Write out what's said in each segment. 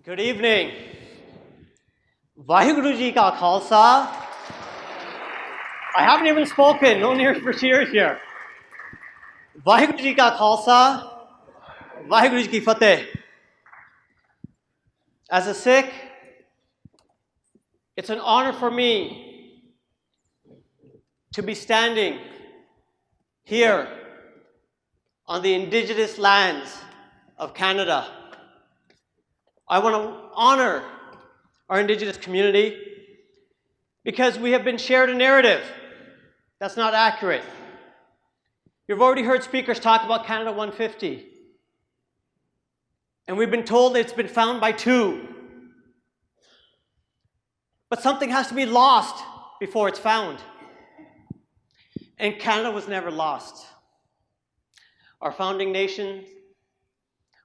Good evening. Vaheguru Ji Ka Khalsa. I haven't even spoken, no need for cheers here. Vaheguru Ji Ka Khalsa, Vaheguru Ji Ki Fateh. As a Sikh, it's an honor for me to be standing here on the indigenous lands of Canada. I want to honor our indigenous community because we have been shared a narrative that's not accurate. You've already heard speakers talk about Canada 150. And we've been told it's been found by two. But something has to be lost before it's found. And Canada was never lost. Our founding nation,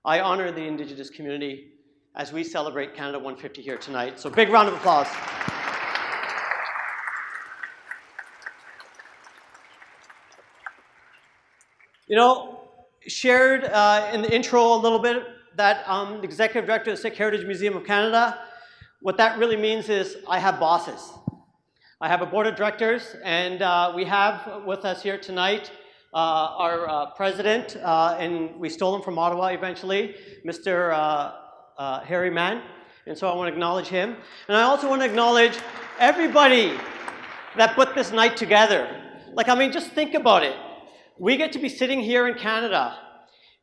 I honor the indigenous community as we celebrate Canada 150 here tonight. So big round of applause. You know, shared in the intro a little bit that I'm the Executive Director of the Sikh Heritage Museum of Canada. What that really means is I have bosses. I have a board of directors, and we have with us here tonight our president, and we stole him from Ottawa eventually, Mr. Harry Mann, and so I want to acknowledge him. And I also want to acknowledge everybody that put this night together. Like, I mean, just think about it. We get to be sitting here in Canada,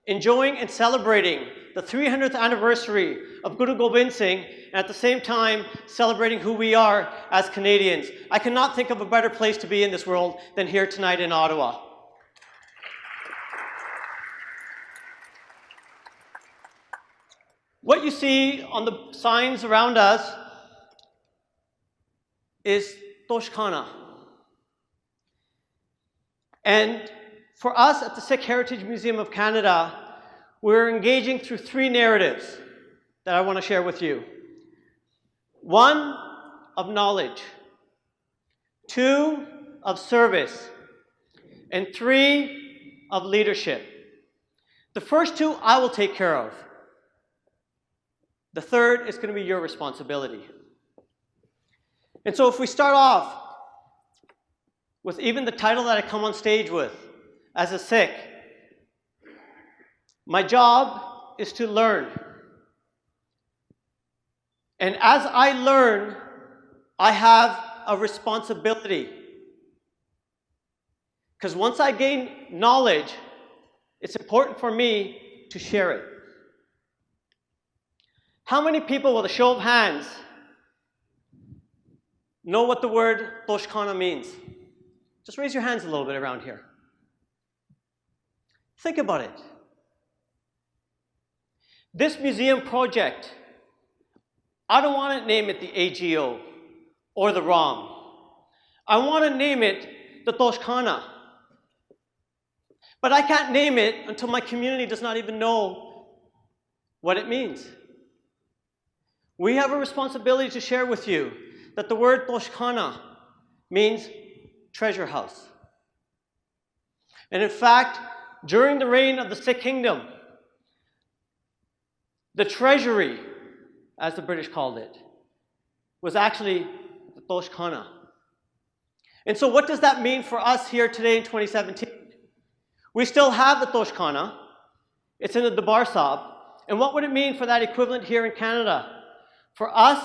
enjoying and celebrating the 300th anniversary of Guru Gobind Singh, and at the same time celebrating who we are as Canadians. I cannot think of a better place to be in this world than here tonight in Ottawa. What you see on the signs around us is Toshakhana. And for us at the Sikh Heritage Museum of Canada, we're engaging through three narratives that I want to share with you. One, of knowledge. Two, of service. And three, of leadership. The first two I will take care of. The third is going to be your responsibility. And so if we start off with even the title that I come on stage with, as a Sikh, my job is to learn. And as I learn, I have a responsibility. Because once I gain knowledge, it's important for me to share it. How many people, with a show of hands, know what the word Toshakhana means? Just raise your hands a little bit around here. Think about it. This museum project, I don't want to name it the AGO or the ROM. I want to name it the Toshakhana. But I can't name it until my community does not even know what it means. We have a responsibility to share with you that the word Toshakhana means treasure house. And in fact, during the reign of the Sikh kingdom, the treasury, as the British called it, was actually the Toshakhana. And so what does that mean for us here today in 2017? We still have the Toshakhana. It's in the Darbar Sahib. And what would it mean for that equivalent here in Canada? For us,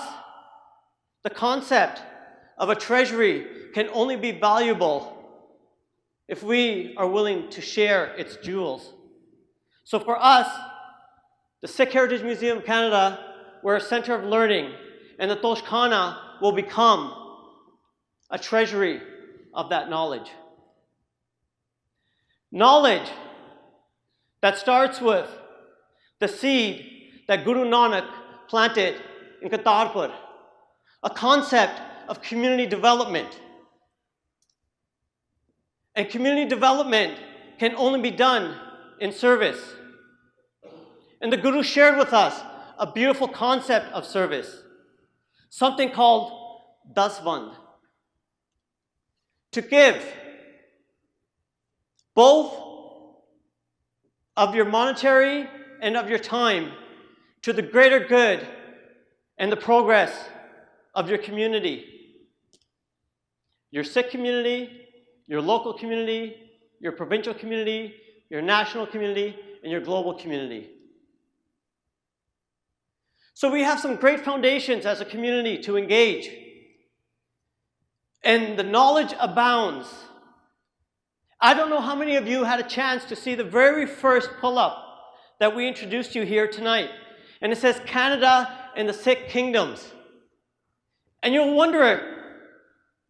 the concept of a treasury can only be valuable if we are willing to share its jewels. So for us, the Sikh Heritage Museum of Canada, we're a center of learning, and the Toshakhana will become a treasury of that knowledge. Knowledge that starts with the seed that Guru Nanak planted in Kartarpur, a concept of community development. And community development can only be done in service. And the Guru shared with us a beautiful concept of service, something called dasband. To give both of your monetary and of your time to the greater good and the progress of your community. Your Sikh community, your local community, your provincial community, your national community, and your global community. So we have some great foundations as a community to engage. And the knowledge abounds. I don't know how many of you had a chance to see the very first pull-up that we introduced you here tonight. And it says Canada and the Sikh Kingdoms. And you'll wonder,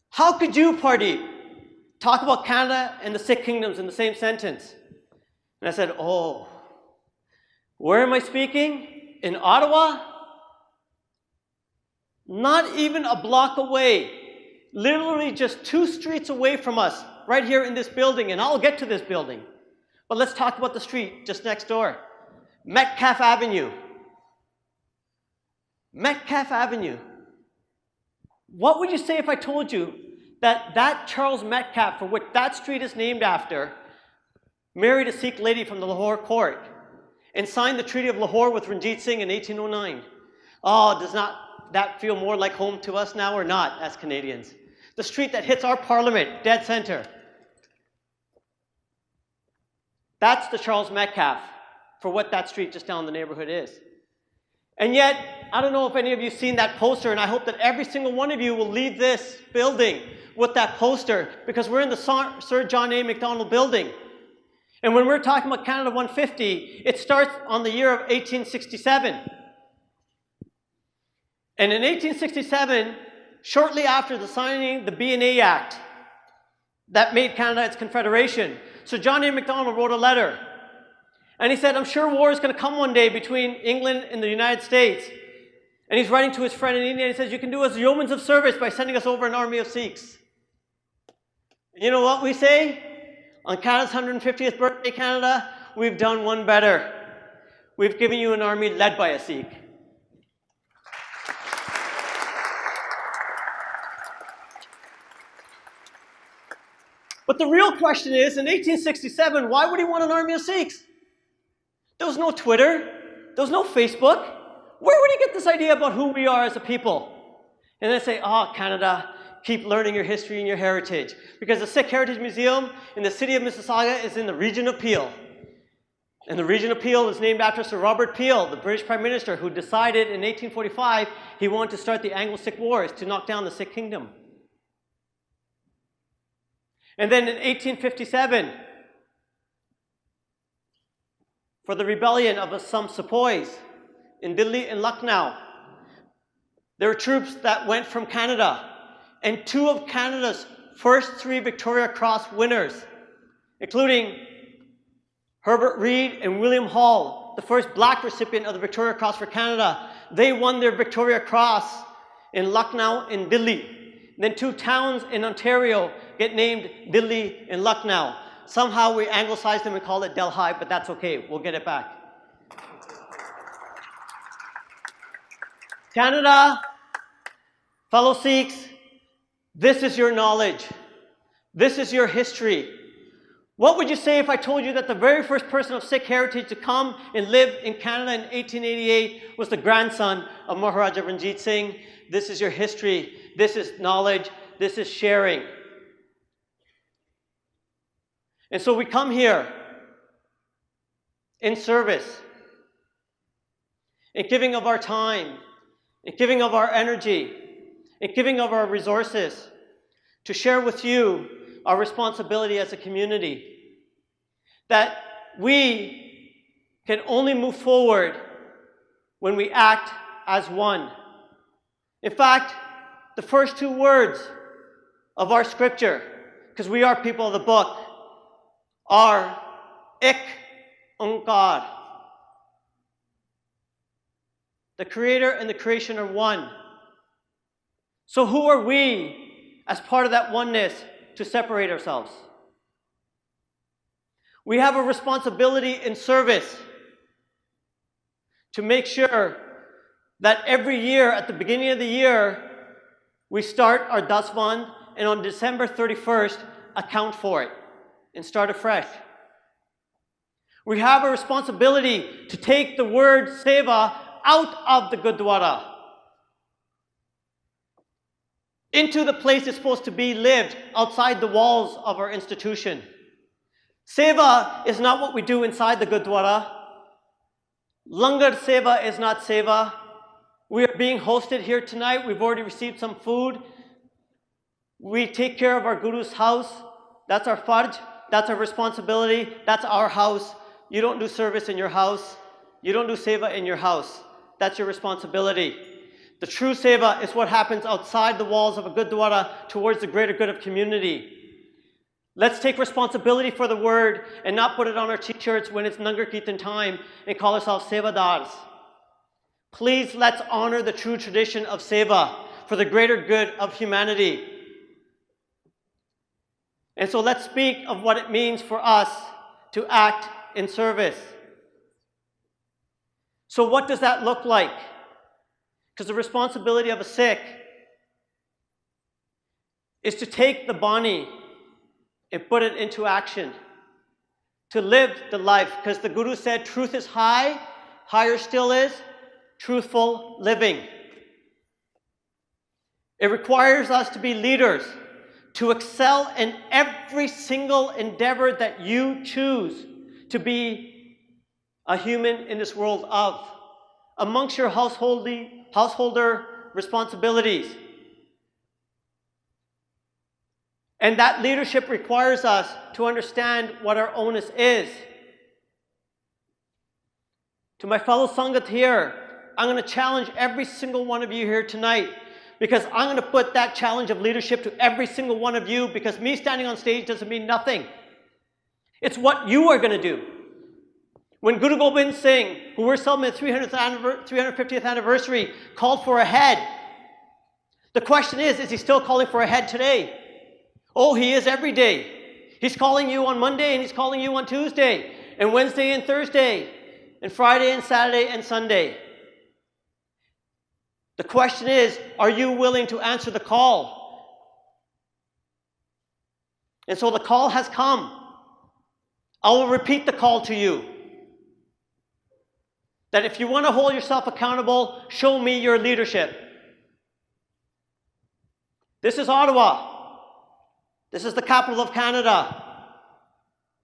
how could you, Pardeep, talk about Canada and the Sikh Kingdoms in the same sentence? And I said, oh, where am I speaking? In Ottawa? Not even a block away. Literally just 2 streets away from us, right here in this building, and I'll get to this building. But let's talk about the street just next door. Metcalfe Avenue. Metcalfe Avenue. What would you say if I told you that Charles Metcalfe, for which that street is named after, married a Sikh lady from the Lahore court and signed the Treaty of Lahore with Ranjit Singh in 1809? Oh, does not that feel more like home to us now or not as Canadians? The street that hits our parliament, dead center. That's the Charles Metcalfe for what that street just down the neighborhood is. And yet, I don't know if any of you have seen that poster, and I hope that every single one of you will leave this building with that poster, because we're in the Sir John A. Macdonald building. And when we're talking about Canada 150, it starts on the year of 1867. And in 1867, shortly after the signing of the B&A Act that made Canada its confederation, Sir John A. Macdonald wrote a letter. And he said, I'm sure war is going to come one day between England and the United States. And he's writing to his friend in India, and he says, you can do us yeomen of service by sending us over an army of Sikhs. And you know what we say? On Canada's 150th birthday, Canada, we've done one better. We've given you an army led by a Sikh. But the real question is, in 1867, why would he want an army of Sikhs? There was no Twitter. There was no Facebook. Where would he get this idea about who we are as a people? And they say, oh, Canada, keep learning your history and your heritage. Because the Sikh Heritage Museum in the city of Mississauga is in the region of Peel. And the region of Peel is named after Sir Robert Peel, the British Prime Minister, who decided in 1845 he wanted to start the Anglo-Sikh Wars to knock down the Sikh kingdom. And then in 1857, for the rebellion of some sepoys in Delhi and Lucknow, there were troops that went from Canada, and 2 of Canada's first 3 Victoria Cross winners, including Herbert Reed and William Hall, the first black recipient of the Victoria Cross for Canada, they won their Victoria Cross in Lucknow and Delhi. And then 2 towns in Ontario get named Delhi and Lucknow. Somehow we anglicized them and called it Delhi, but that's okay. We'll get it back. Canada, fellow Sikhs, this is your knowledge. This is your history. What would you say if I told you that the very first person of Sikh heritage to come and live in Canada in 1888 was the grandson of Maharaja Ranjit Singh? This is your history. This is knowledge. This is sharing. And so we come here in service, in giving of our time, in giving of our energy, in giving of our resources to share with you our responsibility as a community, that we can only move forward when we act as one. In fact, the first 2 words of our scripture, because we are people of the book, are Ek Onkar. The Creator and the creation are one. So who are we as part of that oneness to separate ourselves? We have a responsibility in service to make sure that every year, at the beginning of the year, we start our Daswan, and on December 31st, account for it and start afresh. We have a responsibility to take the word seva out of the Gurdwara into the place it's supposed to be lived outside the walls of our institution. Seva is not what we do inside the Gurdwara. Langar seva is not seva. We are being hosted here tonight. We've already received some food. We take care of our Guru's house. That's our farj. That's our responsibility. That's our house. You don't do service in your house. You don't do seva in your house. That's your responsibility. The true seva is what happens outside the walls of a Gurdwara towards the greater good of community. Let's take responsibility for the word and not put it on our t-shirts when it's Nangar Kirtan time and call ourselves sevadars. Please, let's honor the true tradition of seva for the greater good of humanity. And so let's speak of what it means for us to act in service. So what does that look like? Because the responsibility of a Sikh is to take the Bani and put it into action, to live the life. Because the Guru said truth is high, higher still is truthful living. It requires us to be leaders, to excel in every single endeavor that you choose to be a human in this world of, amongst your householder responsibilities. And that leadership requires us to understand what our onus is. To my fellow Sangat here, I'm going to challenge every single one of you here tonight, because I'm going to put that challenge of leadership to every single one of you, because me standing on stage doesn't mean nothing. It's what you are going to do. When Guru Gobind Singh, who we're celebrating the 350th anniversary, called for a head, the question is he still calling for a head today? Oh, he is every day. He's calling you on Monday, and he's calling you on Tuesday, and Wednesday and Thursday, and Friday and Saturday and Sunday. The question is, are you willing to answer the call? And so the call has come. I will repeat the call to you. That if you want to hold yourself accountable, show me your leadership. This is Ottawa. This is the capital of Canada.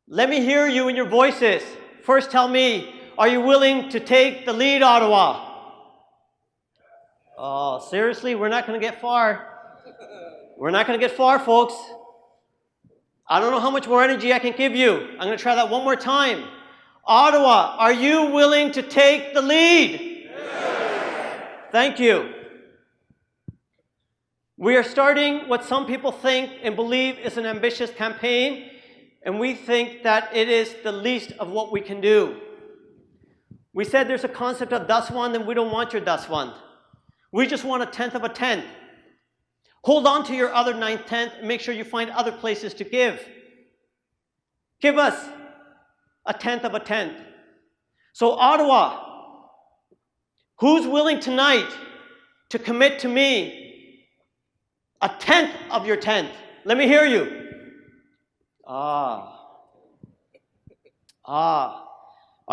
Let me hear you in your voices. First tell me, are you willing to take the lead, Ottawa? Oh, seriously? We're not going to get far. We're not going to get far, folks. I don't know how much more energy I can give you. I'm going to try that one more time. Ottawa, are you willing to take the lead? Yes. Thank you. We are starting what some people think and believe is an ambitious campaign, and we think that it is the least of what we can do. We said there's a concept of daswand, and we don't want your daswand. We just want a tenth of a tenth. Hold on to your other 9/10 and make sure you find other places to give. Give us a tenth of a tenth. So Ottawa, who's willing tonight to commit to me a tenth of your tenth? Let me hear you. Are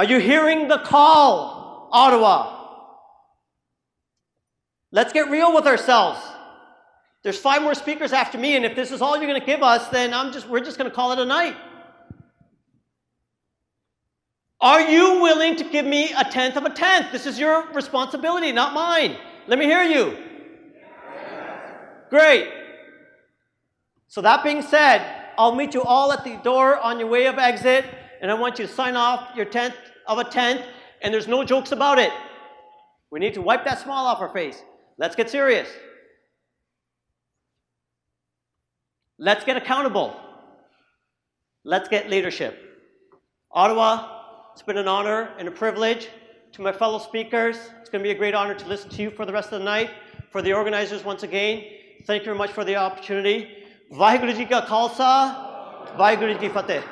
you hearing the call, Ottawa? Let's get real with ourselves. There's 5 more speakers after me, and if this is all you're going to give us, then we're just going to call it a night. Are you willing to give me a tenth of a tenth? This is your responsibility, not mine. Let me hear you. Yes. Great. So that being said, I'll meet you all at the door on your way of exit, and I want you to sign off your tenth of a tenth, and there's no jokes about it. We need to wipe that smile off our face. Let's get serious. Let's get accountable. Let's get leadership. Ottawa, it's been an honor and a privilege. To my fellow speakers, it's going to be a great honor to listen to you for the rest of the night. For the organizers, once again, thank you very much for the opportunity. Vaheguru Ji Ka Khalsa, Vaheguru Ji Ki Fateh.